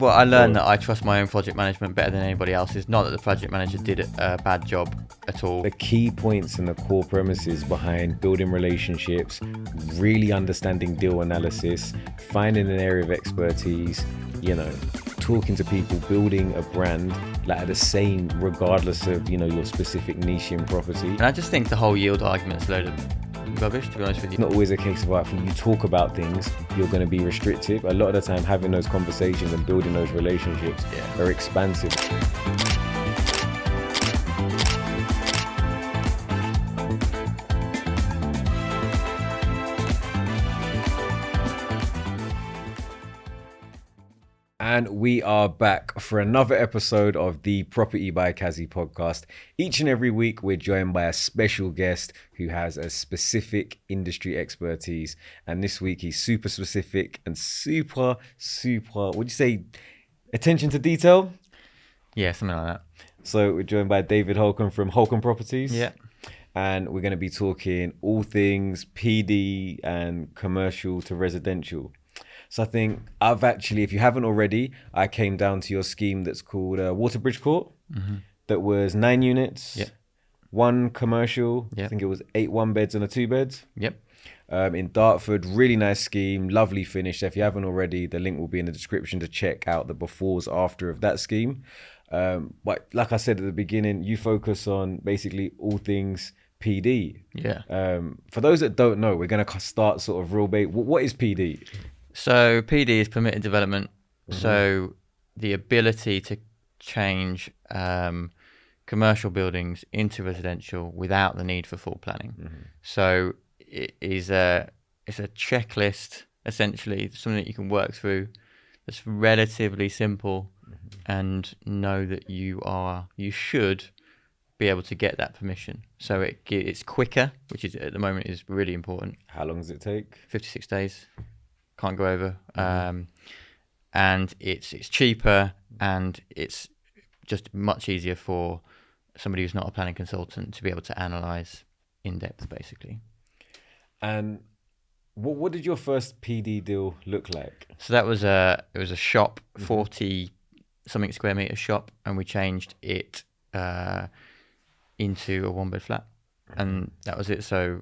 Well, I learned that I trust my own project management better than anybody else's. Not that the project manager did a bad job at all. The key points and the core premises behind building relationships, really understanding deal analysis, finding an area of expertise, talking to people, building a brand like the same regardless of, your specific niche in property. And I just think the whole yield argument is a load of rubbish, to be honest with you. It's not always a case of, when you talk about things, you're going to be restrictive. A lot of the time, having those conversations and building those relationships are expansive. And we are back for another episode of the Property by Kazi podcast. Each and every week, we're joined by a special guest who has a specific industry expertise. And this week, he's super specific and super, would you say, attention to detail? Yeah, something like that. So we're joined by David Holcomb from Holcomb Properties. Yeah. And we're going to be talking all things PD and commercial to residential. So I think if you haven't already, I came down to your scheme that's called Waterbridge Court. Mm-hmm. That was 9 units, 1 commercial. I think it was 8 1-beds and a 2-beds. Yep. In Dartford, really nice scheme, lovely finish. So if you haven't already, the link will be in the description to check out the befores after of that scheme. But like I said at the beginning, you focus on basically all things PD. Yeah. For those that don't know, we're going to start sort of real big. What is PD? So PD is permitted development. Mm-hmm. So the ability to change commercial buildings into residential without the need for full planning. Mm-hmm. So it's a checklist, essentially, something that you can work through that's relatively simple, and know that you should be able to get that permission. So it's quicker, which is at the moment is really important. How long does it take? 56 days. Can't go over. And it's cheaper, and it's just much easier for somebody who's not a planning consultant to be able to analyze in depth, basically. And what did your first PD deal look like? So that was it was a shop, 40 something square meter shop, and we changed it into a 1-bed flat, and that was it. So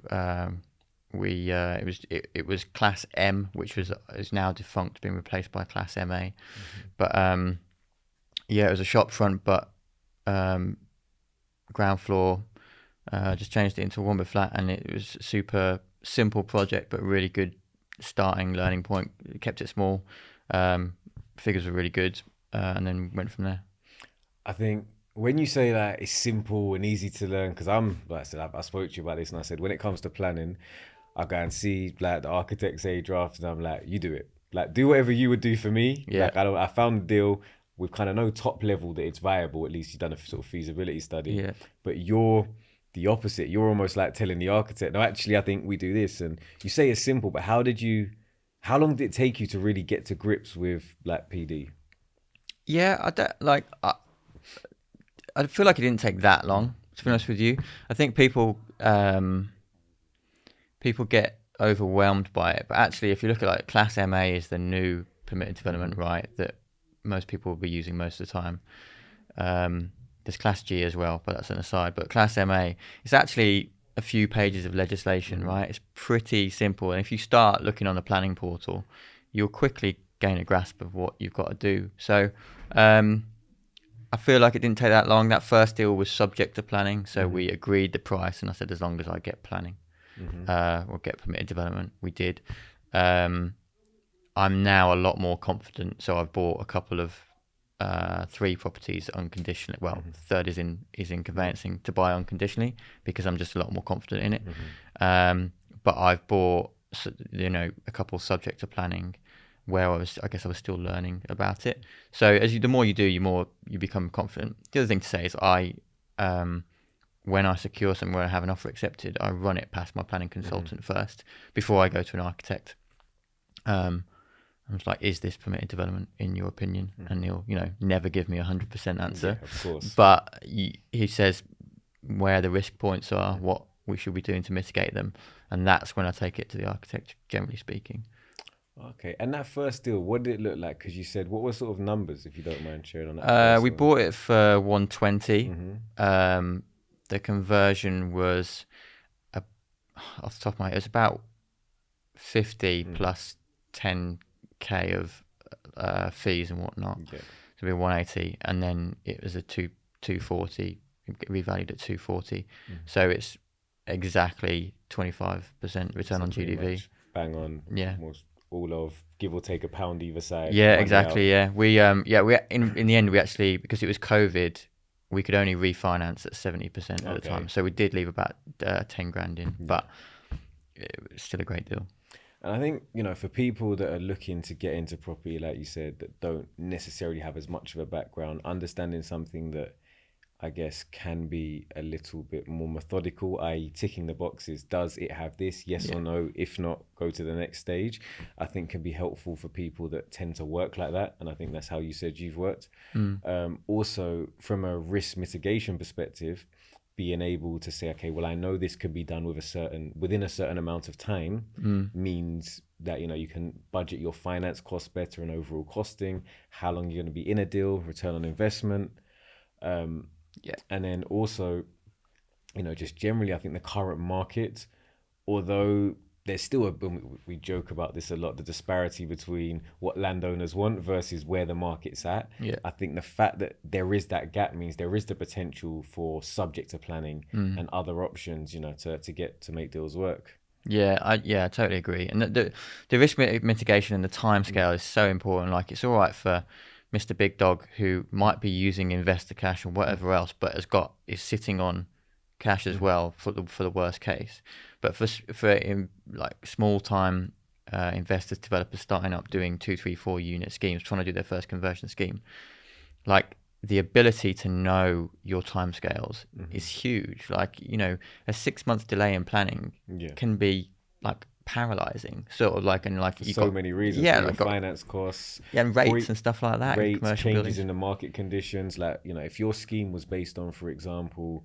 it was Class M, which is now defunct, being replaced by Class MA. But it was a shop front, but ground floor. Just changed it into a 1-bed flat, and it was a super simple project, but really good starting learning point. It kept it small. Figures were really good, and then went from there. I think when you say that it's simple and easy to learn, because I spoke to you about this, and I said when it comes to planning, I go and see like the architects say draft, and I'm like, you do it. Like, do whatever you would do for me. Yeah. Like, I found a deal with kind of no top level that it's viable. At least you've done a sort of feasibility study. Yeah. But you're the opposite. You're almost like telling the architect, no, actually, I think we do this. And you say it's simple, but how long did it take you to really get to grips with like PD? Yeah, I feel like it didn't take that long, to be honest with you. I think people get overwhelmed by it, but actually, if you look at like Class MA is the new permitted development, right, that most people will be using most of the time. There's Class G as well, but that's an aside. But Class MA, it's actually a few pages of legislation, right? It's pretty simple, and if you start looking on the planning portal, you'll quickly gain a grasp of what you've got to do. So I feel like it didn't take that long. That first deal was subject to planning, so we agreed the price, and I said as long as I get planning, we'll get permitted development. We did. I'm now a lot more confident, so I've bought a couple of 3 properties unconditionally. Well, third is in conveyancing to buy unconditionally because I'm just a lot more confident in it. But I've bought a couple subject to planning where I guess I was still learning about it. So the more you do, you become confident. The other thing to say is when I secure somewhere and have an offer accepted, I run it past my planning consultant first before I go to an architect. I'm just like, is this permitted development in your opinion? And he'll, never give me 100% answer. Yeah, of course. But he says where the risk points are, what we should be doing to mitigate them. And that's when I take it to the architect, generally speaking. Okay. And that first deal, what did it look like? Because you said, what were sort of numbers, if you don't mind sharing on that first We one? bought it for 120. Mm-hmm. The conversion was, a, off the top of my head, it was about 50 plus 10k of fees and whatnot. Yeah. So it'd be 180, and then it was a 240, revalued at 240. So it's exactly 25% return So on pretty GDV. much bang on. Yeah. Almost all of, give or take a pound either side. Yeah, money exactly. out. Yeah, we in the end we actually, because it was COVID, we could only refinance at 70% at the Okay. time. So we did leave about 10 grand in, but it was still a great deal. And I think, for people that are looking to get into property, like you said, that don't necessarily have as much of a background, understanding something that I guess can be a little bit more methodical, i.e. ticking the boxes. Does it have this? Yes or no? If not, go to the next stage. I think can be helpful for people that tend to work like that. And I think that's how you said you've worked. Also, from a risk mitigation perspective, being able to say, okay, well, I know this could be done within a certain amount of time means that, you can budget your finance costs better and overall costing, how long you're going to be in a deal, return on investment. And then also, just generally, I think the current market, although there's still we joke about this a lot, the disparity between what landowners want versus where the market's at. Yeah. I think the fact that there is that gap means there is the potential for subject to planning and other options, to make deals work. Yeah, I totally agree. And the risk mitigation and the time scale is so important. Like, it's all right for Mr. Big Dog, who might be using investor cash or whatever else, but is sitting on cash as well for the worst case. But for like small time investors, developers starting up, doing 2, 3, 4 unit schemes, trying to do their first conversion scheme, like, the ability to know your timescales is huge. Like, a 6 month delay in planning can be like paralyzing, sort of like, and like, for many reasons. Yeah, like finance costs, and rates and stuff like that. Rates, commercial changes buildings. in the market conditions. Like, if your scheme was based on, for example,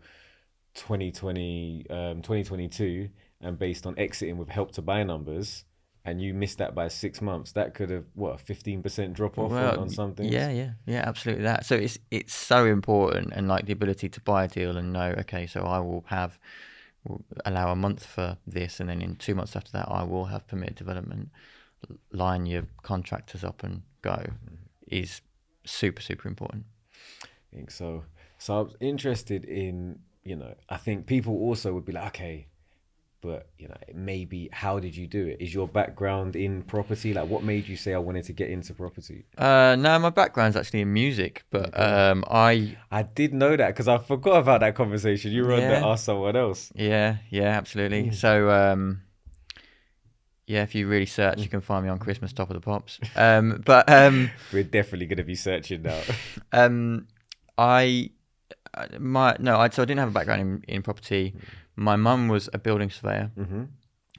2022, and based on exiting with Help to Buy numbers, and you missed that by 6 months, that could have, 15% drop off on some things. Yeah, absolutely that. So it's so important, and like the ability to buy a deal and know, okay, so I will allow a month for this, and then in 2 months after that I will have permitted development. Line your contractors up and go is super, super important. I think so. So I was interested in, I think people also would be like, okay, but maybe how did you do it? Is your background in property? Like, what made you say I wanted to get into property? No, my background's actually in music, but I did know that because I forgot about that conversation. You were on to ask someone else. Yeah, absolutely. So if you really search, you can find me on Christmas Top of the Pops. But we're definitely going to be searching now. So I didn't have a background in property. My mum was a building surveyor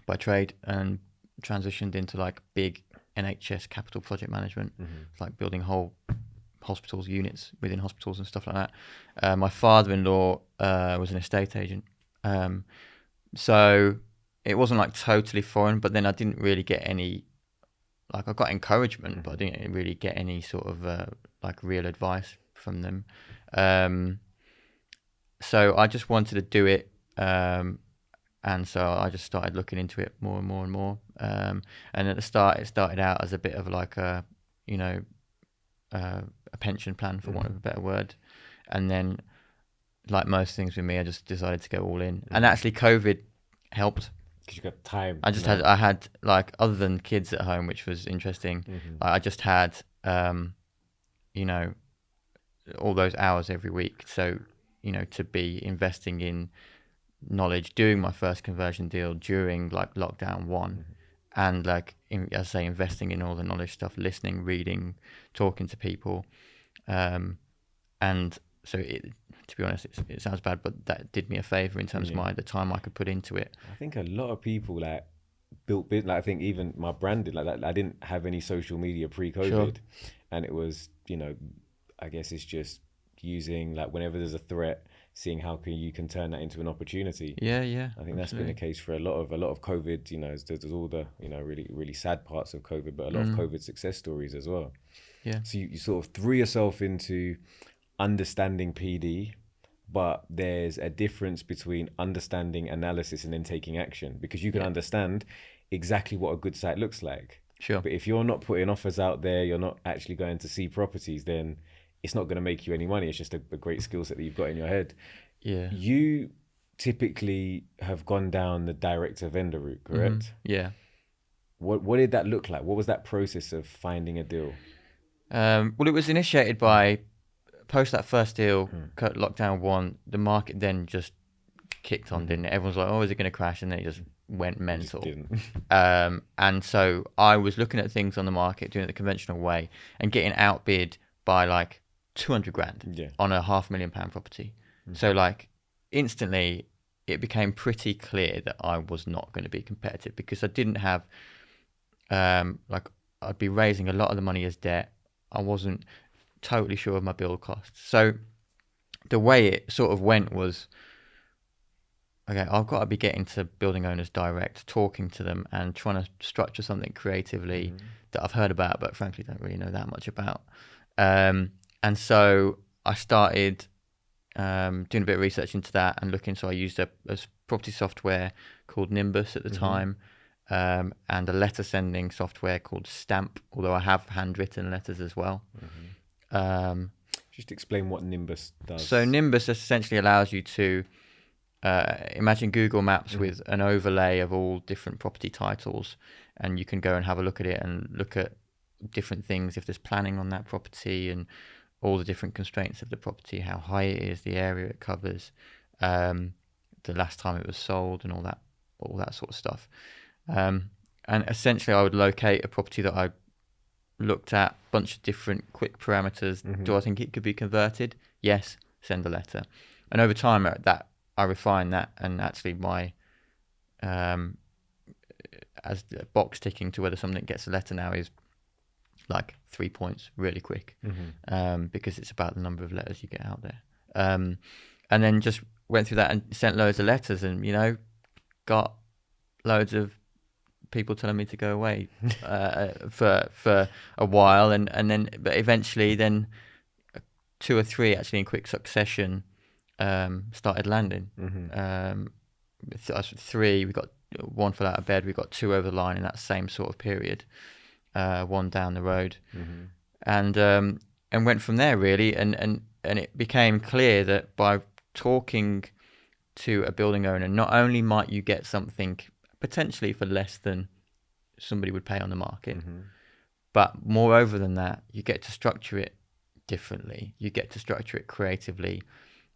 by trade, and transitioned into like big NHS capital project management, like building whole hospitals, units within hospitals and stuff like that. My father-in-law was an estate agent. So it wasn't like totally foreign, but then I didn't really get any, like, I got encouragement, but I didn't really get any sort of like real advice from them. So I just wanted to do it. And so I just started looking into it more and more and more. And at the start, it started out as a bit of like a pension plan, for want of a better word. And then, like most things with me, I just decided to go all in. And actually, COVID helped. Because you got time. I had like, other than kids at home, which was interesting. I just had, all those hours every week. So, to be investing in knowledge, doing my first conversion deal during like lockdown 1, and like, as I say, investing in all the knowledge stuff, listening, reading, talking to people, and so to be honest, it sounds bad, but that did me a favor in terms of the time I could put into it. I think a lot of people like built business. Like, I think even my brand did like that. I didn't have any social media pre-COVID, and it was, I guess it's just using, like, whenever there's a threat, seeing how you can turn that into an opportunity. Yeah, I think that's been the case for a lot of COVID. There's all the really really sad parts of COVID, but a lot of COVID success stories as well. Yeah. So you sort of threw yourself into understanding PD, but there's a difference between understanding analysis and then taking action, because you can understand exactly what a good site looks like. Sure. But if you're not putting offers out there, you're not actually going to see properties, then it's not going to make you any money. It's just a great skill set that you've got in your head. Yeah. You typically have gone down the direct to vendor route, correct? Yeah. What did that look like? What was that process of finding a deal? Well, it was initiated by post that first deal, lockdown 1. The market then just kicked on, didn't it? Everyone's like, "Oh, is it going to crash?" And then it just went mental. Just didn't. And so I was looking at things on the market, doing it the conventional way, and getting outbid by like 200 grand on a £500,000 property. So like instantly, it became pretty clear that I was not going to be competitive, because I didn't have like, I'd be raising a lot of the money as debt. I wasn't totally sure of my build costs. So the way it sort of went was, okay, I've got to be getting to building owners direct, talking to them and trying to structure something creatively that I've heard about, but frankly don't really know that much about. And so I started doing a bit of research into that and looking. So I used a property software called Nimbus at the time, and a letter sending software called Stamp, although I have handwritten letters as well. Just explain what Nimbus does. So Nimbus essentially allows you to imagine Google Maps with an overlay of all different property titles, and you can go and have a look at it and look at different things, if there's planning on that property and all the different constraints of the property, how high it is, the area it covers, the last time it was sold, and all that sort of stuff. And essentially I would locate a property that I looked at, a bunch of different quick parameters. Do I think it could be converted? Yes, send a letter. And over time that I refined that, and actually my as the box ticking to whether something gets a letter now is like 3 points really quick, because it's about the number of letters you get out there. And then just went through that and sent loads of letters, and got loads of people telling me to go away for a while, and then but eventually then 2 or 3 actually in quick succession started landing. 3, we got 1 fell out of bed, we got 2 over the line in that same sort of period, 1 down the road, and went from there really, and it became clear that by talking to a building owner, not only might you get something potentially for less than somebody would pay on the market, but moreover than that, you get to structure it differently, you get to structure it creatively,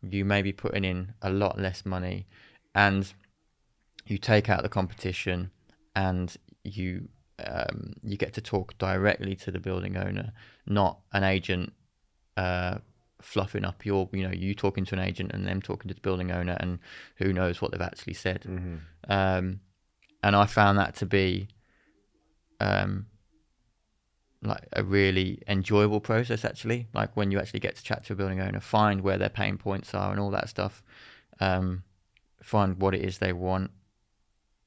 you may be putting in a lot less money, and you take out the competition, and you get to talk directly to the building owner, not an agent fluffing up you talking to an agent and them talking to the building owner, and who knows what they've actually said. And I found that to be like a really enjoyable process, actually, like when you actually get to chat to a building owner, find where their pain points are and all that stuff, find what it is they want,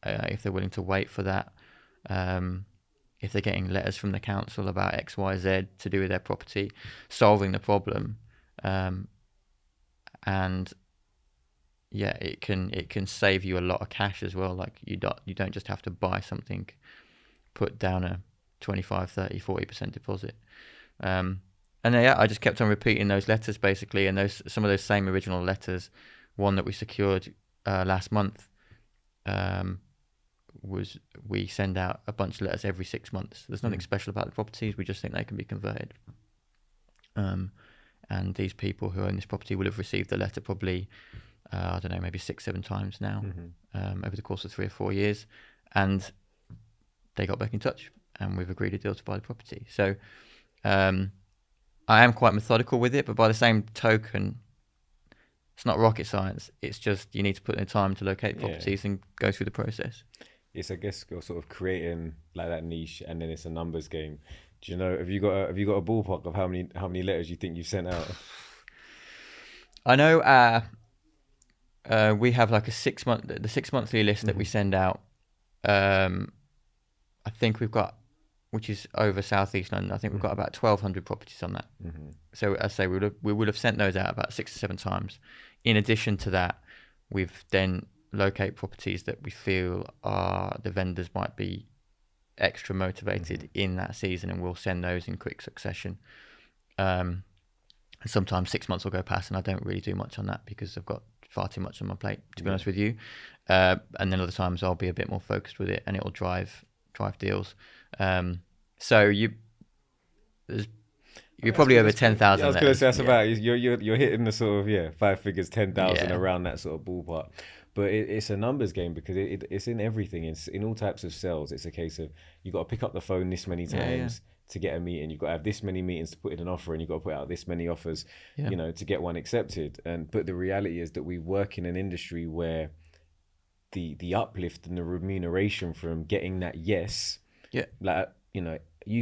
if they're willing to wait for that, if they're getting letters from the council about XYZ to do with their property, solving the problem. And yeah, it can save you a lot of cash as well. Like you don't just have to buy something, put down a 25, 30, 40% deposit. And yeah, I just kept on repeating those letters basically, and some of those same original letters. One that we secured last month was, we send out a bunch of letters every 6 months. There's nothing special about the properties, we just think they can be converted. And these people who own this property will have received the letter probably, I don't know, maybe 6-7 times now, over the course of 3 or 4 years, and they got back in touch, and we've agreed a deal to buy the property. So I am quite methodical with it, but by the same token, it's not rocket science. It's just you need to put in time to locate properties and go through the process. It's, I guess, you're sort of creating like that niche, and then it's a numbers game. Do you know? Have you got a ballpark of how many letters you think you've sent out? I know We have like the 6 monthly list that we send out. I think we've got, which is over Southeast London. I think we've got about 1,200 properties on that. So as I say, we would have sent those out about 6 to 7 times. In addition to that, we've then locate properties that we feel are the vendors might be extra motivated in that season, and we'll send those in quick succession. Sometimes 6 months will go past and I don't really do much on that because I've got far too much on my plate, to be honest with you. And then other times I'll be a bit more focused with it and it'll drive deals. So you're probably over 10,000. I was going to say that's about you're hitting the sort of 5 figures, 10,000 around that sort of ballpark. But it's a numbers game because it's in everything. It's in all types of sales. It's a case of you got to pick up the phone this many times to get a meeting. You've got to have this many meetings to put in an offer, and you've got to put out this many offers, to get one accepted. But the reality is that we work in an industry where the uplift and the remuneration from getting that you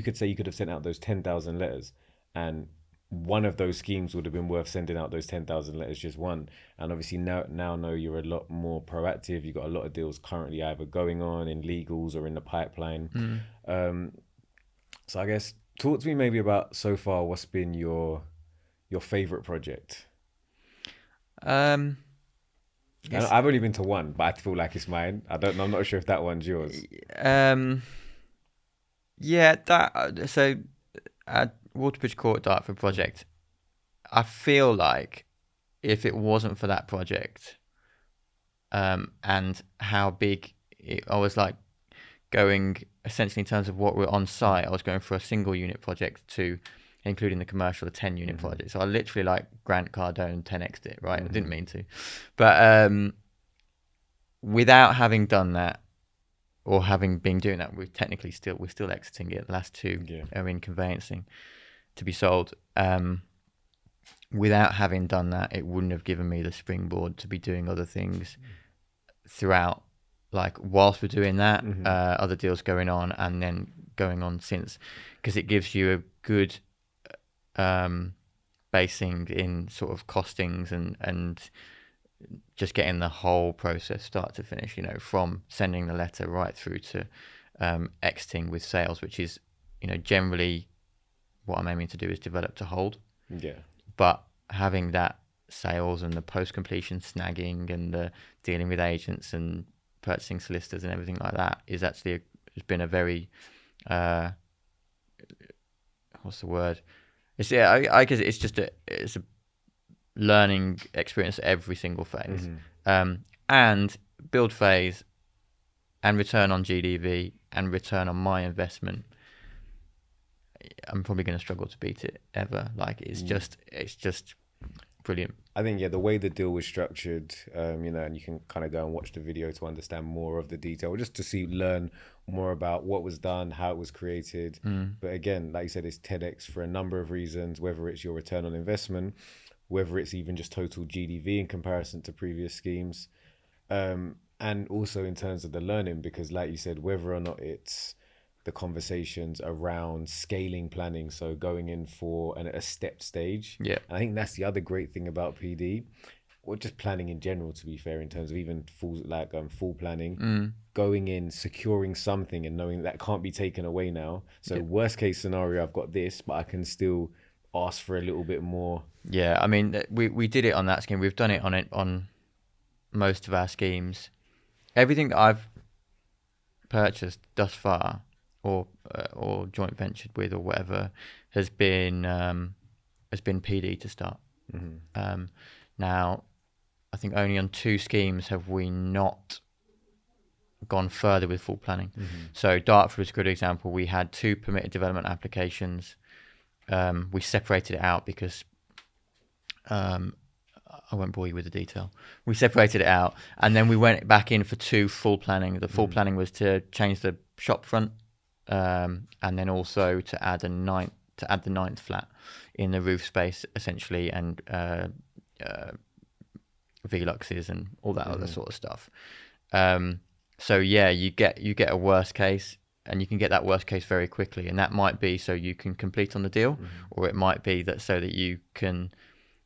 could say you could have sent out those 10,000 letters, and one of those schemes would have been worth sending out those 10,000 letters, just one. And obviously now know you're a lot more proactive. You've got a lot of deals currently either going on in legals or in the pipeline. So I guess talk to me maybe about so far what's been your favorite project. I've only been to one, but I feel like it's mine. I'm not sure if that one's yours. Waterbridge Court Dartford project, I feel like if it wasn't for that project and how big I was like going essentially in terms of what we're on site, I was going for a single unit project to including the commercial, a 10 unit project. So I literally like Grant Cardone 10x'd it, right? I didn't mean to. But without having done that, or having been doing that, we're still exiting it. The last two are in conveyancing to be sold. Without having done that, it wouldn't have given me the springboard to be doing other things throughout, like whilst we're doing that, other deals going on and then going on since, because it gives you a good basing in sort of costings and just getting the whole process start to finish, from sending the letter right through to exiting with sales, which is, generally what I'm aiming to do is develop to hold. Yeah. But having that sales and the post-completion snagging and the dealing with agents and purchasing solicitors and everything like that is actually has been a very what's the word? I guess it's just it's a learning experience every single phase, and build phase and return on GDV and return on my investment. I'm probably going to struggle to beat it ever. Like it's just brilliant. I think the way the deal was structured, and you can kind of go and watch the video to understand more of the detail, just to learn more about what was done, how it was created. But again, like you said, it's 10x for a number of reasons, whether it's your return on investment, whether it's even just total GDV in comparison to previous schemes, and also in terms of the learning, because like you said, whether or not it's the conversations around scaling planning, so going in for a stepped stage. And I think that's the other great thing about PD, or just planning in general, to be fair, in terms of even full planning, going in, securing something and knowing that can't be taken away now. So worst case scenario, I've got this, but I can still ask for a little bit more. Yeah, I mean, we did it on that scheme. We've done it on most of our schemes. Everything that I've purchased thus far, or joint ventured with, or whatever, has been PD to start. Now, I think only on 2 schemes have we not gone further with full planning. So Dartford was a good example. We had 2 permitted development applications. We separated it out because I won't bore you with the detail. We separated it out, and then we went back in for 2 full planning. The full planning was to change the shop front, and then also to add the 9th flat in the roof space, essentially, and Veluxes and all that other sort of stuff. So you get a worst case, and you can get that worst case very quickly, and that might be so you can complete on the deal, or it might be that so that you can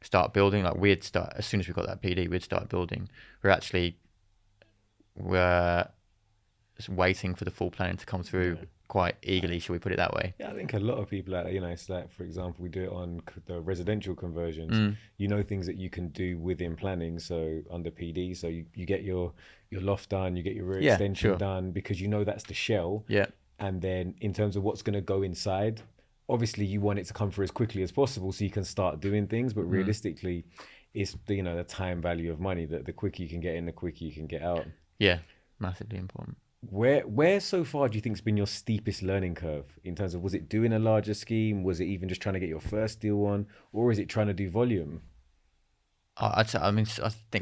start building. Like as soon as we got that PD, we'd start building. We're just waiting for the full planning to come through quite eagerly, shall we put it that way? Yeah, I think a lot of people, it's like, for example, we do it on the residential conversions. You know, things that you can do within planning. So under PD, so you get your loft done, you get your rear extension done, because you know that's the shell. Yeah. And then in terms of what's going to go inside, obviously you want it to come through as quickly as possible so you can start doing things. But realistically, it's the time value of money, that the quicker you can get in, the quicker you can get out. Yeah, massively important. Where so far do you think has been your steepest learning curve in terms of, was it doing a larger scheme? Was it even just trying to get your first deal on, or is it trying to do volume? I think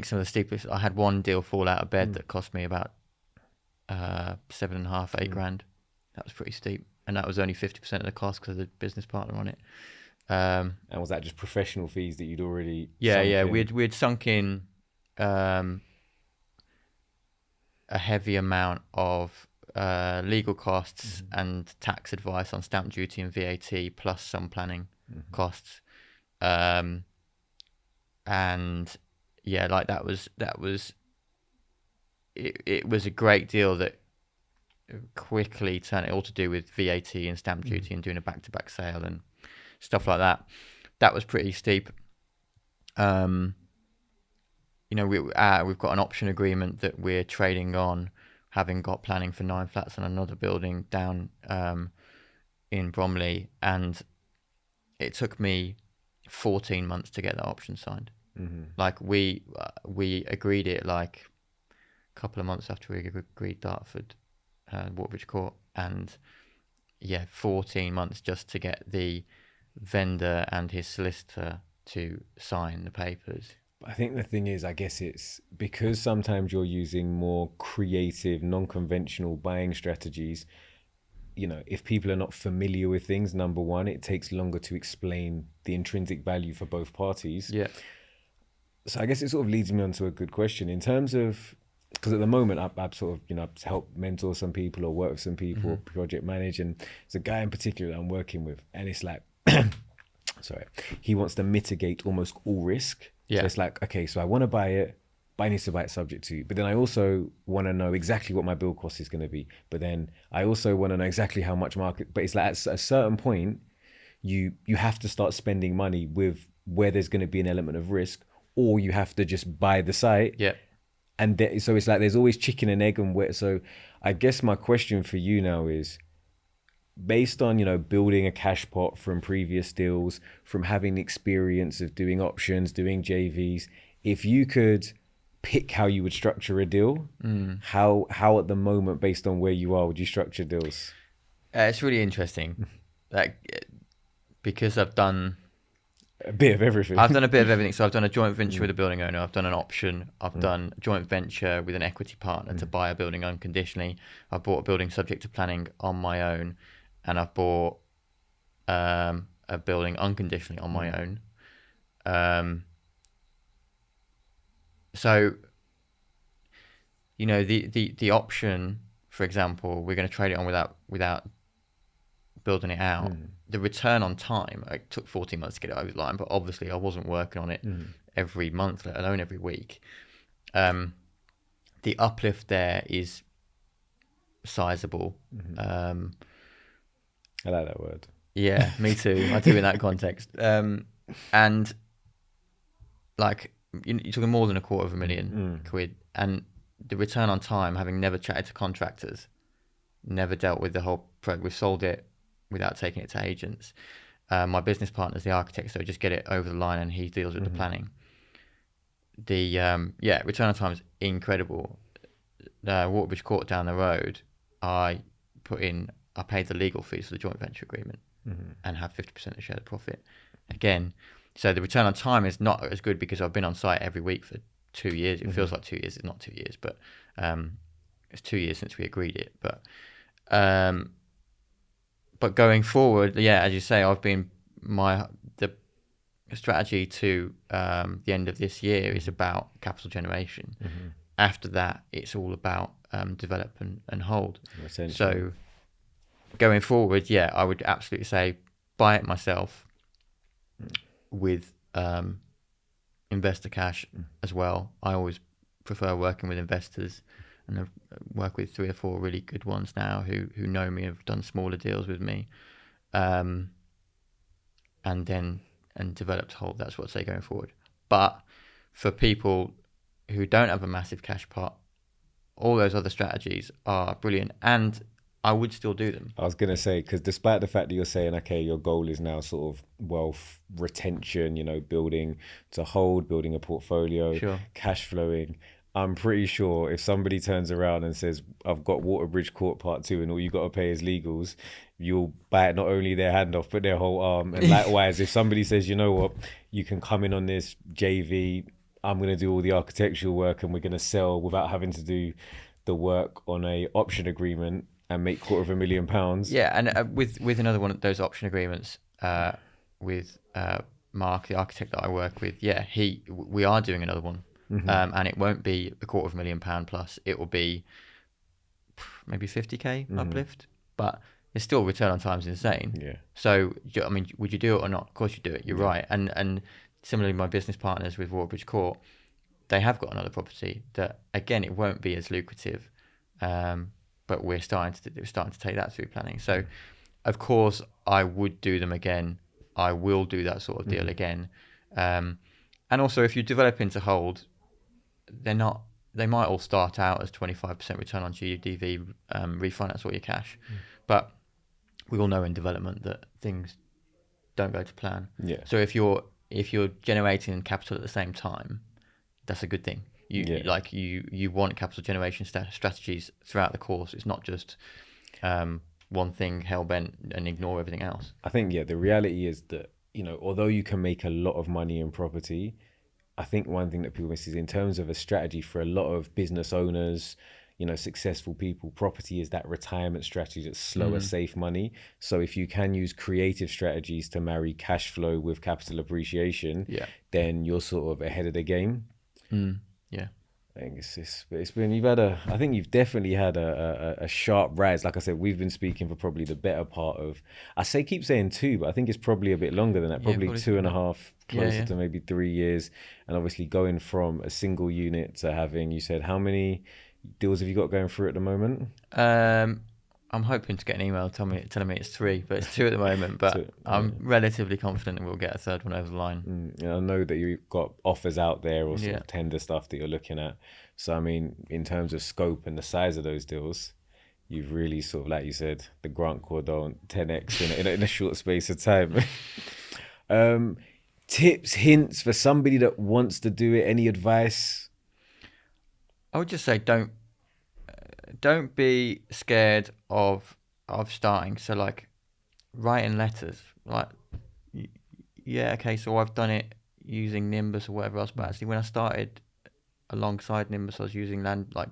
some of the steepest, I had one deal fall out of bed that cost me about 7.5, 8 grand. That was pretty steep, and that was only 50% of the cost because of the business partner on it. And was that just professional fees that you'd already? We'd sunk in a heavy amount of legal costs and tax advice on stamp duty and VAT, plus some planning costs. And yeah, like that was it was a great deal that quickly turned it all to do with VAT and stamp duty and doing a back-to-back sale and stuff like that. That was pretty steep. We've got an option agreement that we're trading on, having got planning for 9 flats on another building down in Bromley, and it took me 14 months to get that option signed. Like we agreed it like a couple of months after we agreed Dartford, Waterbridge Court, and 14 months just to get the vendor and his solicitor to sign the papers. I think the thing is, I guess it's because sometimes you're using more creative, non-conventional buying strategies. If people are not familiar with things, number one, it takes longer to explain the intrinsic value for both parties. Yeah. So I guess it sort of leads me on to a good question in terms of, because at the moment I've sort of, I've helped mentor some people or work with some people, project manage, and there's a guy in particular that I'm working with, and it's like, sorry, he wants to mitigate almost all risk. Yeah. So it's like, okay, so I want to buy it, but I need to buy it subject to. But then I also want to know exactly what my build cost is going to be. But then I also want to know exactly how much market. But it's like at a certain point, you have to start spending money with where there's going to be an element of risk, or you have to just buy the site. Yeah. And so it's like there's always chicken and egg and where. So I guess my question for you now is, based on building a cash pot from previous deals, from having the experience of doing options, doing JVs, if you could pick how you would structure a deal, how at the moment, based on where you are, would you structure deals? It's really interesting, because I've done a bit of everything. I've done a bit of everything. So I've done a joint venture with a building owner. I've done an option. I've done a joint venture with an equity partner to buy a building unconditionally. I've bought a building subject to planning on my own. And I've bought a building unconditionally on my own. So, the option, for example, we're going to trade it on without building it out. The return on time, it took 14 months to get it over the line, but obviously I wasn't working on it every month, let alone every week. The uplift there is sizable. I like that word. Yeah, me too. I do in that context. And like you're talking more than £250,000 and the return on time, having never chatted to contractors, never dealt with the whole project. We've sold it without taking it to agents. My business partner's the architect, so just get it over the line and he deals with the planning. The return on time is incredible. Waterbridge Court down the road, I paid the legal fees for the joint venture agreement and have 50% of share the profit. Again, so the return on time is not as good because I've been on site every week for 2 years. It feels like 2 years. It's not 2 years, but it's 2 years since we agreed it. But going forward, as you say, the strategy to the end of this year is about capital generation. After that, it's all about develop and hold. So going forward, I would absolutely say buy it myself with investor cash as well. I always prefer working with investors, and I've worked with 3 or 4 really good ones now who know me, have done smaller deals with me, and developed hold. That's what I say going forward. But for people who don't have a massive cash pot, all those other strategies are brilliant, and I would still do them. I was going to say, because despite the fact that you're saying, okay, your goal is now sort of wealth retention, you know, building to hold, building a portfolio, Sure. cash flowing, I'm pretty sure if somebody turns around and says, I've got Waterbridge Court Part 2 and all you got to pay is legals, you'll bite not only their hand off, but their whole arm. And likewise, if somebody says, you know what, you can come in on this JV, I'm going to do all the architectural work and we're going to sell without having to do the work on a option agreement and make £250,000. Yeah, and with another one of those option agreements, with Mark, the architect that I work with, we are doing another one. And it won't be £250,000 plus. It will be maybe 50k uplift, but it's still return on time is insane. Yeah. So I mean, would you do it or not? Of course you do it. You're right. And similarly, my business partners with Waterbridge Court, they have got another property that again it won't be as lucrative, but we're starting to take that through planning. So of course I would do them again. I will do that sort of deal again. And also if you develop into hold, they might all start out as 25% return on GDV, refinance all your cash, but we all know in development that things don't go to plan. Yeah. So if you're generating capital at the same time, that's a good thing. You want capital generation strategies throughout the course. It's not just one thing hell bent and ignore everything else. I think the reality is that, you know, although you can make a lot of money in property, I think one thing that people miss is in terms of a strategy for a lot of business owners, you know, successful people, property is that retirement strategy that's slower, safe money. So if you can use creative strategies to marry cash flow with capital appreciation, then you're sort of ahead of the game. Yeah. I think I think you've definitely had a sharp rise. Like I said, we've been speaking for probably the better part of, keep saying 2, but I think it's probably a bit longer than that, probably 2.5, closer to maybe 3 years. And obviously going from a single unit to having, you said, how many deals have you got going through at the moment? I'm hoping to get an email telling me it's 3, but it's 2 at the moment. But I'm relatively confident that we'll get a third one over the line. I know that you've got offers out there or sort of tender stuff that you're looking at. So I mean, in terms of scope and the size of those deals, you've really sort of, like you said, the Grant Cardone 10x in a short space of time. Tips, hints for somebody that wants to do it. Any advice? I would just say don't be scared of starting. So like writing letters, like so I've done it using Nimbus or whatever else, but actually when I started alongside Nimbus, I was using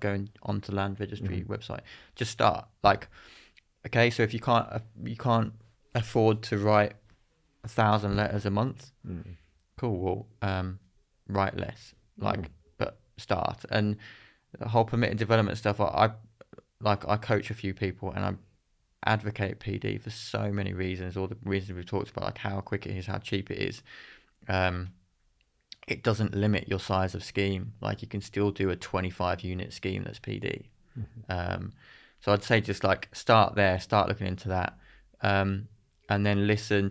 going onto land registry website. Just start, so if you can't afford to write 1,000 letters a month, cool, well, write less, but start. And the whole permitted development stuff, I coach a few people and I advocate PD for so many reasons, all the reasons we've talked about, like how quick it is, how cheap it is. It doesn't limit your size of scheme. Like you can still do a 25 unit scheme that's PD. So I'd say just start there, start looking into that, and then listen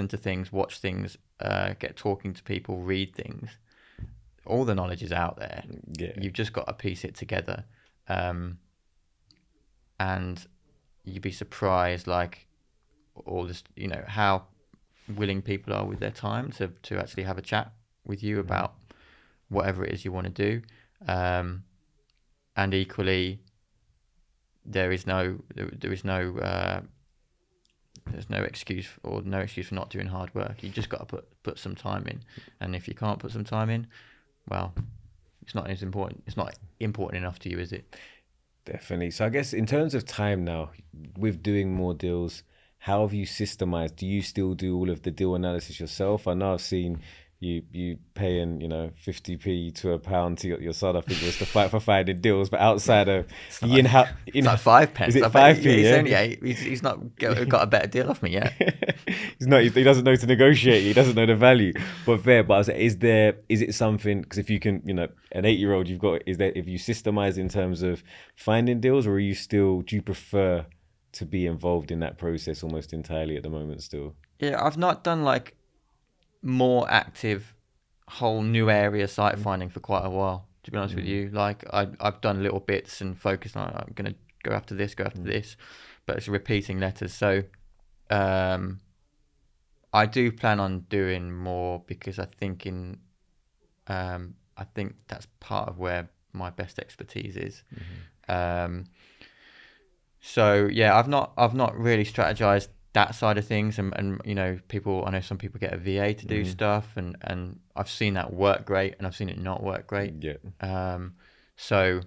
to things, watch things, get talking to people, read things. All the knowledge is out there. You've just got to piece it together, and you'd be surprised, all this, how willing people are with their time to actually have a chat with you about whatever it is you want to do, and equally, there's no excuse for not doing hard work. You just got to put some time in, and if you can't put some time in, well, it's not as important. It's not important enough to you, is it? Definitely. So I guess in terms of time now, with doing more deals, how have you systemized? Do you still do all of the deal analysis yourself? I know I've seen you paying 50p to a pound to your son, I think it was, to fight for finding deals, but outside of it's like 5 pence. Is it 5p? He's only 8. He's not got a better deal off me yet. He doesn't know to negotiate. He doesn't know the value. But fair. But I was like, is it something? Because if you can, an 8-year-old, if you systemize in terms of finding deals, or do you prefer to be involved in that process almost entirely at the moment still? Yeah, I've not done like more active whole new area site finding for quite a while, to be honest with you. Like I've done little bits and focused on, I'm going to go after this, but it's repeating letters. So I do plan on doing more, because I think that's part of where my best expertise is. So yeah, I've not really strategized that side of things, and I know some people get a VA to do stuff, and I've seen that work great, and I've seen it not work great. Yeah. So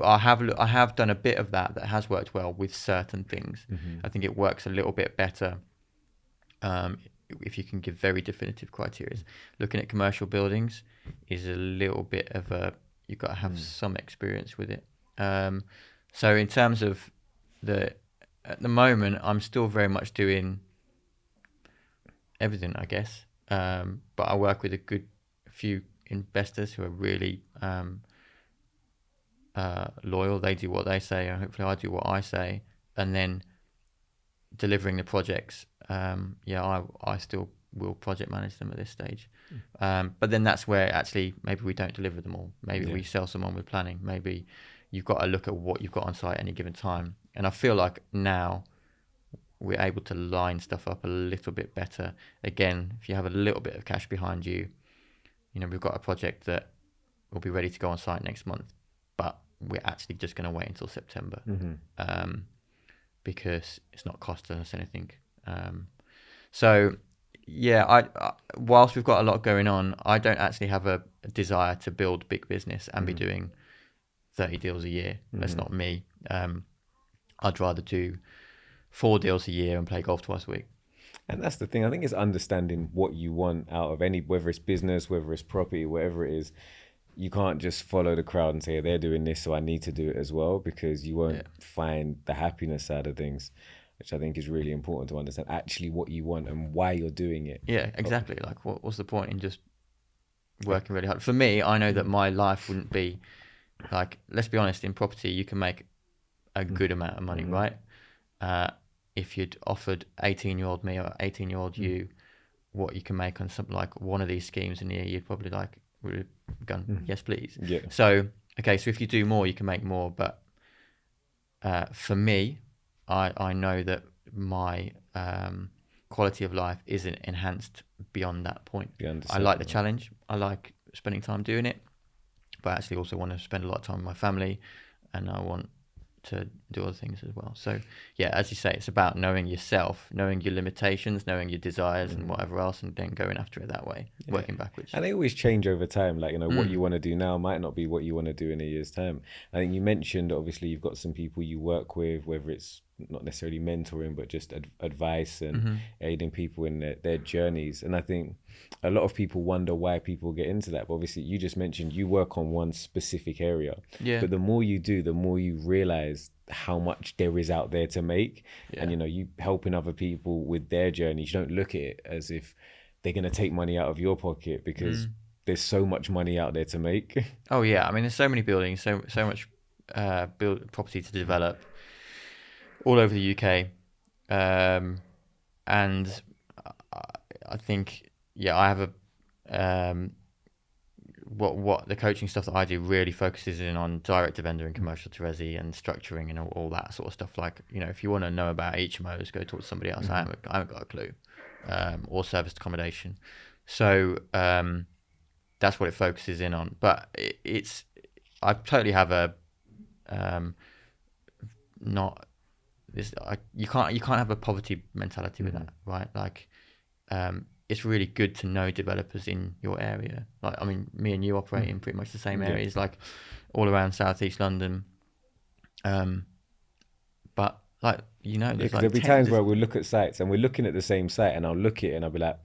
I have done a bit of that has worked well with certain things. I think it works a little bit better if you can give very definitive criteria. Looking at commercial buildings is a little bit of you've got to have some experience with it. So in terms of at the moment, I'm still very much doing everything, I guess. But I work with a few investors who are really loyal. They do what they say, and hopefully I do what I say. And then delivering the projects, I still will project manage them at this stage. But then that's where actually maybe we don't deliver them all. Maybe we sell someone with planning. Maybe you've got to look at what you've got on site at any given time. And I feel like now we're able to line stuff up a little bit better. Again, if you have a little bit of cash behind you, we've got a project that will be ready to go on site next month, but we're actually just going to wait until September because it's not costing us anything. So yeah, whilst we've got a lot going on, I don't actually have a desire to build big business and be doing 30 deals a year. That's not me. I'd rather do 4 deals a year and play golf twice a week. And that's the thing. I think it's understanding what you want out of whether it's business, whether it's property, whatever it is. You can't just follow the crowd and say, they're doing this, so I need to do it as well, because you won't find the happiness side of things, which I think is really important to understand actually what you want and why you're doing it. Yeah, exactly. Like, what's the point in just working really hard? For me, I know that my life wouldn't be like, let's be honest, in property, you can make a good amount of money, right? If you'd offered 18-year-old me or 18-year-old you what you can make on something like one of these schemes in a year, you'd probably would have gone, yes, please. Yeah. So if you do more, you can make more. But for me, I know that my quality of life isn't enhanced beyond that point. I like the challenge. I like spending time doing it, but I actually also want to spend a lot of time with my family, and I want to do other things as well. So yeah, as you say, it's about knowing yourself, knowing your limitations, knowing your desires and whatever else, and then going after it that way, working backwards. And they always change over time. Like, what you want to do now might not be what you want to do in a year's time. I think you mentioned, obviously, you've got some people you work with, whether it's not necessarily mentoring, but just advice and aiding people in their journeys. And I think a lot of people wonder why people get into that. But obviously, you just mentioned you work on one specific area. Yeah. But the more you do, the more you realize how much there is out there to make. Yeah. And, you helping other people with their journeys. You don't look at it as if they're going to take money out of your pocket, because there's so much money out there to make. Oh, yeah. I mean, there's so many buildings, so much property to develop all over the UK, and I think I have what the coaching stuff that I do really focuses in on direct to vendor and commercial to resi and structuring and all that sort of stuff. Like, if you want to know about HMOs, go talk to somebody else. I haven't got a clue, or serviced accommodation. So that's what it focuses in on. But I totally have you can't have a poverty mentality with that, right? Like, it's really good to know developers in your area. Like, I mean, me and you operate in pretty much the same areas, like all around Southeast London. But like, there's there'll be times where we'll look at sites and we're looking at the same site, and I'll look at it and I'll be like,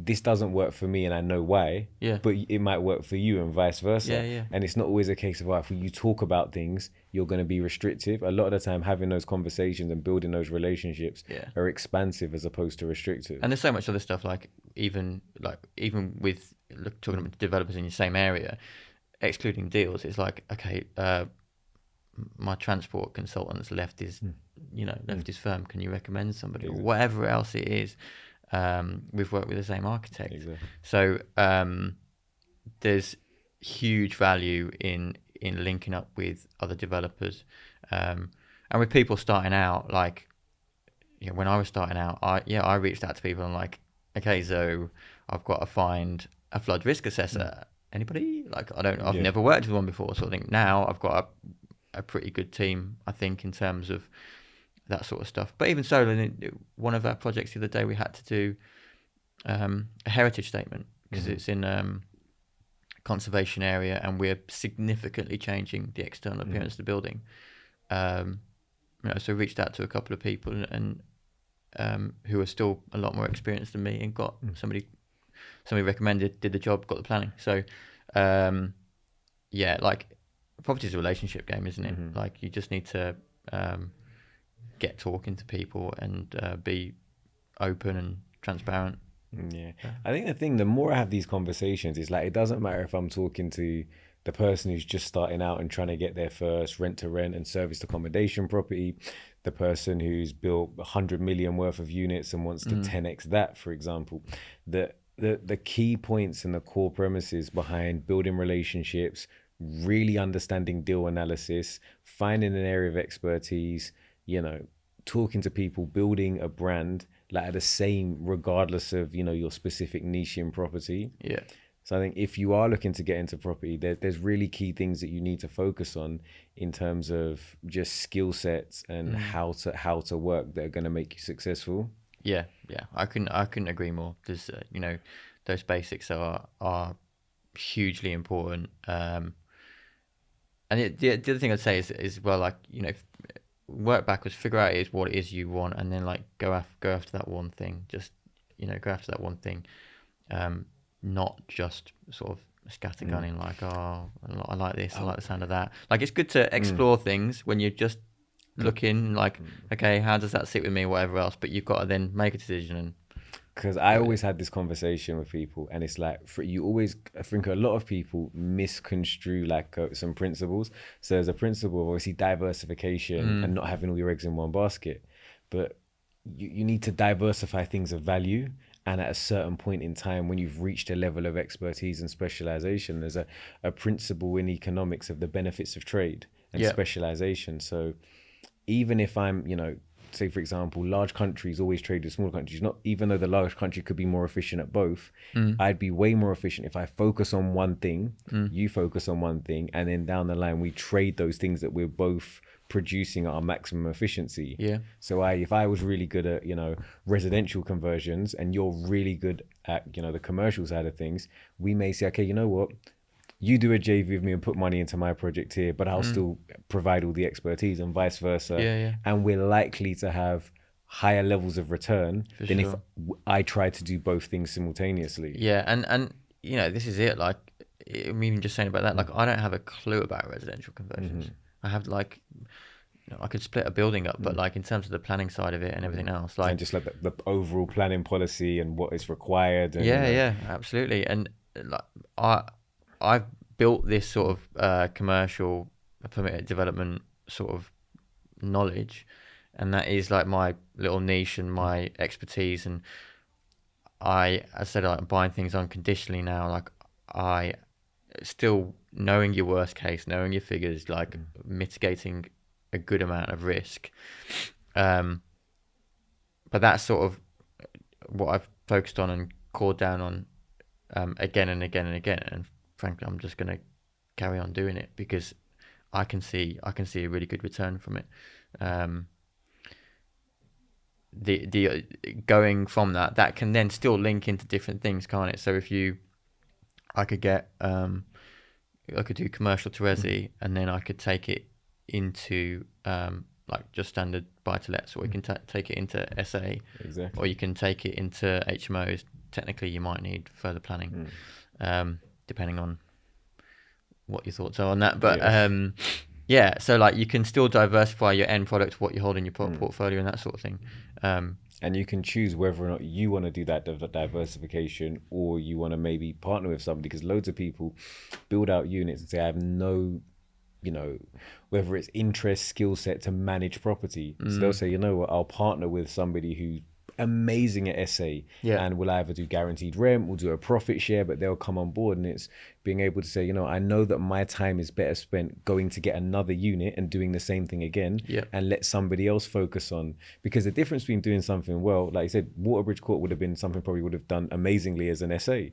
this doesn't work for me and I know why, Yeah. but it might work for you and vice versa. Yeah, yeah. And it's not always a case of, if you talk about things, you're going to be restrictive. A lot of the time, having those conversations and building those relationships are expansive as opposed to restrictive. And there's so much other stuff, like even with talking about developers in your same area, excluding deals, it's like, okay, my transport consultant's left his firm. Can you recommend somebody? Exactly. Or whatever else it is. We've worked with the same architect. Exactly. So there's huge value in linking up with other developers, and with people starting out. Like, when I was starting out, I reached out to people and like, okay, so I've got to find a flood risk assessor. Anybody? Like, I've never worked with one before, so I think now I've got a pretty good team, I think, in terms of that sort of stuff. But even so, one of our projects the other day, we had to do a heritage statement because it's in conservation area, and we're significantly changing the external appearance of the building. So we reached out to a couple of people and who are still a lot more experienced than me, and got somebody recommended, did the job, got the planning. So like, property is a relationship game, isn't it? Mm-hmm. Like, you just need to get talking to people and be open and transparent. Yeah. I think the more I have these conversations, it's like, it doesn't matter if I'm talking to the person who's just starting out and trying to get their first rent-to-rent and serviced accommodation property, the person who's built 100 million worth of units and wants to 10x that, for example. The key points and the core premises behind building relationships, really understanding deal analysis, finding an area of expertise, talking to people, building a brand, like, the same regardless of, your specific niche in property. Yeah. So I think if you are looking to get into property, there's really key things that you need to focus on in terms of just skill sets and how to work that are going to make you successful. Yeah. I couldn't agree more. There's those basics are hugely important. And the other thing I'd say is well, like, work backwards, figure out what it is you want, and then like go after that one thing. Just go after that one thing. Not just sort of scattergunning like, oh, I like this, I like the sound of that. Like, it's good to explore things when you're just looking, like, okay, how does that sit with me, whatever else, but you've got to then make a decision. Because I always had this conversation with people, and it's like, I think a lot of people misconstrue like some principles. So there's a principle of obviously diversification and not having all your eggs in one basket, but you need to diversify things of value. And at a certain point in time, when you've reached a level of expertise and specialization, there's a principle in economics of the benefits of trade and specialization. So even if I'm, say, for example, large countries always trade with small countries, even though the large country could be more efficient at both, I'd be way more efficient if I focus on one thing, you focus on one thing, and then down the line, we trade those things that we're both producing at our maximum efficiency. Yeah. So if I was really good at, residential conversions, and you're really good at, the commercial side of things, we may say, okay, you know what? You do a JV with me and put money into my project here, but I'll still provide all the expertise, and vice versa. Yeah. And we're likely to have higher levels of return than if I try to do both things simultaneously. Yeah. And this is it. Like, I'm even just saying about that, like, I don't have a clue about residential conversions. I have like, I could split a building up, but like in terms of the planning side of it and everything else, like, and just like the overall planning policy and what is required. And, yeah, absolutely. And like, I've built this sort of commercial permitted development sort of knowledge, and that is like my little niche and my expertise. And I said, I'm buying things unconditionally now. Like, I still knowing your worst case, knowing your figures, like mitigating a good amount of risk. But that's sort of what I've focused on and cored down on again and again and again. And frankly, I'm just going to carry on doing it because I can see a really good return from it. The going from that can then still link into different things, can't it? So I could get I could do commercial to resi, and then I could take it into like just standard buy to lets, or you can take it into SA, exactly, or you can take it into HMOs, technically you might need further planning, depending on what your thoughts are on that. But so like you can still diversify your end product, what you hold in your portfolio and that sort of thing. And you can choose whether or not you want to do that diversification, or you want to maybe partner with somebody, because loads of people build out units and say, I have no, whether it's interest, skill set to manage property. So they'll say, you know what, I'll partner with somebody who's amazing at SA, and we'll either do guaranteed rent, we'll do a profit share, but they'll come on board. And it's being able to say, I know that my time is better spent going to get another unit and doing the same thing again, and let somebody else focus on, because the difference between doing something well, like I said, Waterbridge Court would have been something probably would have done amazingly as an SA,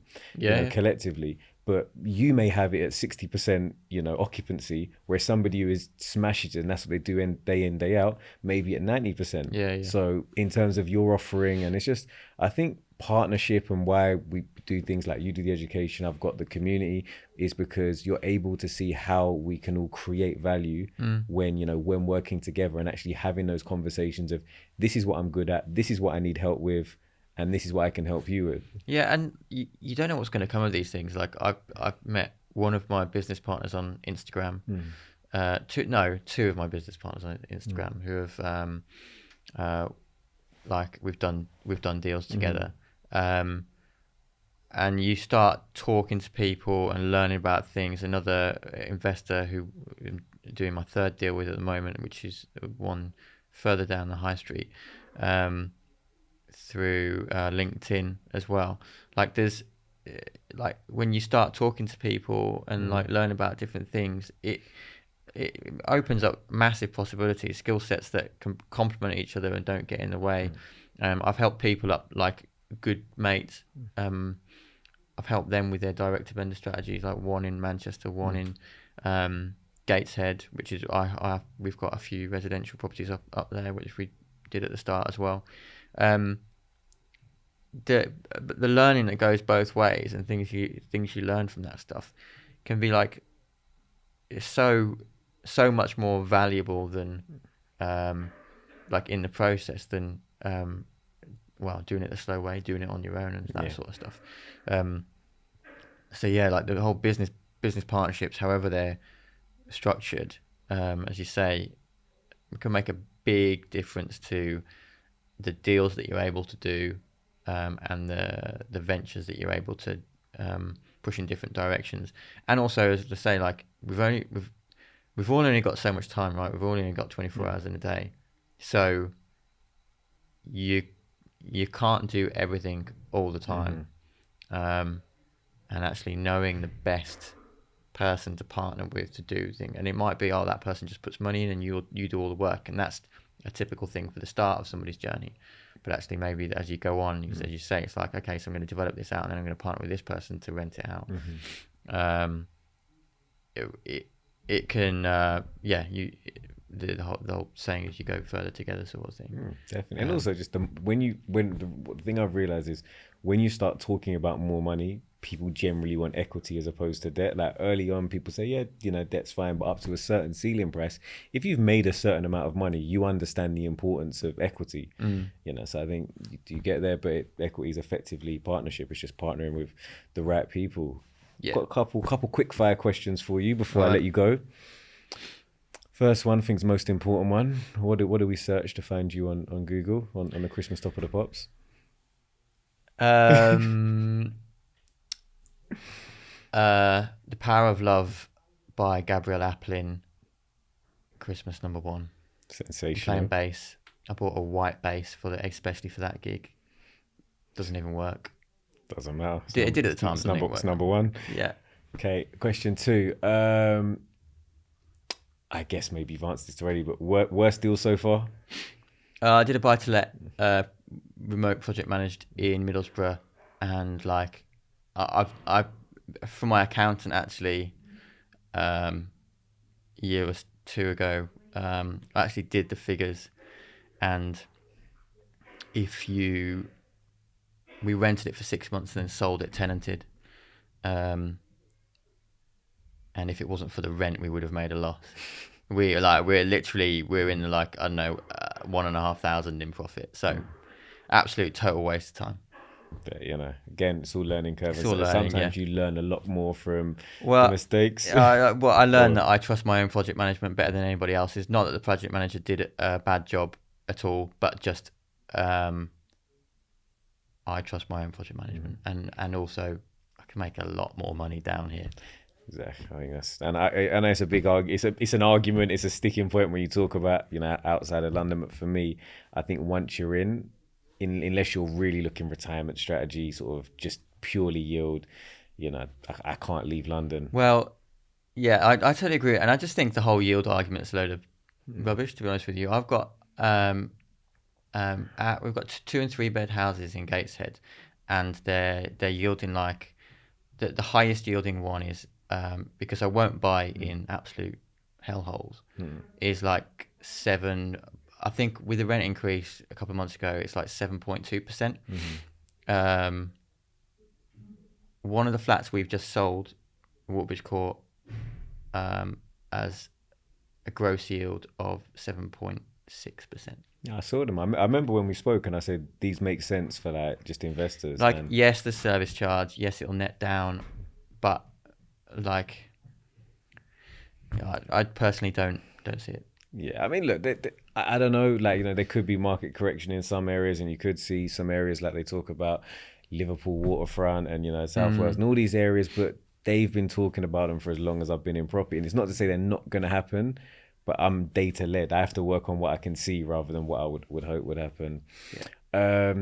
collectively. But you may have it at 60%, occupancy, where somebody who is smashes it, and that's what they do day in, day out, maybe at 90%. So in terms of your offering, and it's just, I think partnership and why we do things like you do the education, I've got the community, is because you're able to see how we can all create value when working together and actually having those conversations of, this is what I'm good at, this is what I need help with, and this is what I can help you with. Yeah, and you don't know what's going to come of these things. Like I've met one of my business partners on Instagram. Two of my business partners on Instagram who have like we've done deals together. And you start talking to people and learning about things. Another investor who I'm doing my third deal with at the moment, which is one further down the high street. Through LinkedIn as well. Like there's like when you start talking to people and like learn about different things, it opens up massive possibilities, skill sets that can complement each other and don't get in the way. I've helped people up, like good mates. I've helped them with their direct to vendor strategies, like one in Manchester, one in Gateshead, which is we've got a few residential properties up there, which we did at the start as well. The learning that goes both ways and things you learn from that stuff can be like so much more valuable than like in the process than doing it the slow way, doing it on your own and that sort of stuff. Like the whole business partnerships, however they're structured, as you say, can make a big difference to the deals that you're able to do, and the ventures that you're able to push in different directions. And also, as to say, like we've all only got so much time, right? We've all only got 24 hours in a day, so you can't do everything all the time. And actually knowing the best person to partner with to do things, and it might be that person just puts money in and you do all the work, and that's a typical thing for the start of somebody's journey. But actually maybe as you go on, as you say, it's like, okay, so I'm going to develop this out and then I'm going to partner with this person to rent it out. It can the whole saying is you go further together, sort of thing. Definitely. And also just the thing I've realized is when you start talking about more money, people generally want equity as opposed to debt. Like early on, people say, debt's fine, but up to a certain ceiling price. If you've made a certain amount of money, you understand the importance of equity. So I think you get there, but equity is effectively partnership. It's just partnering with the right people. Got a couple quick fire questions for you before I let you go. First one, I think is the most important one. What do we search to find you on Google on the Christmas Top of the Pops? The Power of Love by Gabrielle Aplin, Christmas #1. Sensational. Playing bass. I bought a white bass especially for that gig. Doesn't even work. Doesn't matter. It did at the time. It's #1. Yeah. Okay, question 2. I guess maybe you've answered this already, but worst deal so far? I did a buy-to-let remote project managed in Middlesbrough, and like I've from my accountant actually, year or 2 ago, I actually did the figures, and we rented it for 6 months and then sold it tenanted, and if it wasn't for the rent, we would have made a loss. We're in like, I don't know, 1,500 in profit. So absolute total waste of time. But, you know, again, it's all learning curve. It's all learning, Sometimes you learn a lot more from Well, the mistakes. well, I learned that I trust my own project management better than anybody else's. Not that the project manager did a bad job at all, but just I trust my own project management, and also I can make a lot more money down here. Exactly. I think that's, and I know it's a big argument. It's an argument. It's a sticking point when you talk about, you know, outside of London. But for me, I think once you're in, unless you're really looking retirement strategy, sort of just purely yield, you know, I can't leave London. Well, yeah, I totally agree, and I just think the whole yield argument is a load of rubbish. To be honest with you, I've got we've got 2 and 3 bed houses in Gateshead, and they're yielding like the highest yielding one is because I won't buy in absolute hellholes is like 7. I think with the rent increase a couple of months ago, it's like 7.2%. One of the flats we've just sold, Woolwich Court, as a gross yield of 7.6%. Yeah, I saw them. I remember when we spoke, and I said these make sense for like just investors. Like, yes, the service charge, yes, it'll net down, but like, I personally don't see it. Yeah, I mean, look, I don't know, like, you know, there could be market correction in some areas, and you could see some areas like they talk about Liverpool waterfront and, you know, South Wales and all these areas, but they've been talking about them for as long as I've been in property. And it's not to say they're not going to happen, but I'm data led. I have to work on what I can see rather than what I would hope would happen. Yeah.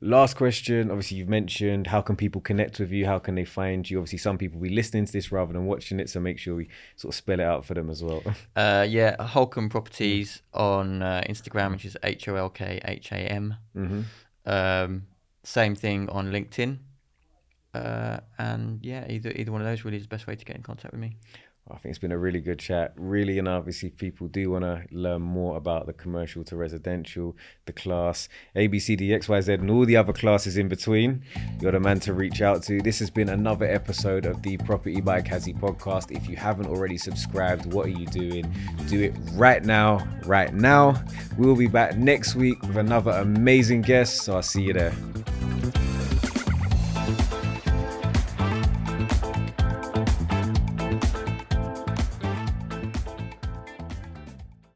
Last question. Obviously, you've mentioned how can people connect with you? How can they find you? Obviously, some people will be listening to this rather than watching it, so make sure we sort of spell it out for them as well. Yeah, Holcomb Properties on Instagram, which is HOLKHAM. Same thing on LinkedIn. And yeah, either one of those really is the best way to get in contact with me. I think it's been a really good chat. Really, and obviously people do want to learn more about the commercial to residential, the class, A, B, C, D, X, Y, Z, and all the other classes in between. You're the man to reach out to. This has been another episode of the Property by Kazi podcast. If you haven't already subscribed, what are you doing? Do it right now, right now. We'll be back next week with another amazing guest, so I'll see you there.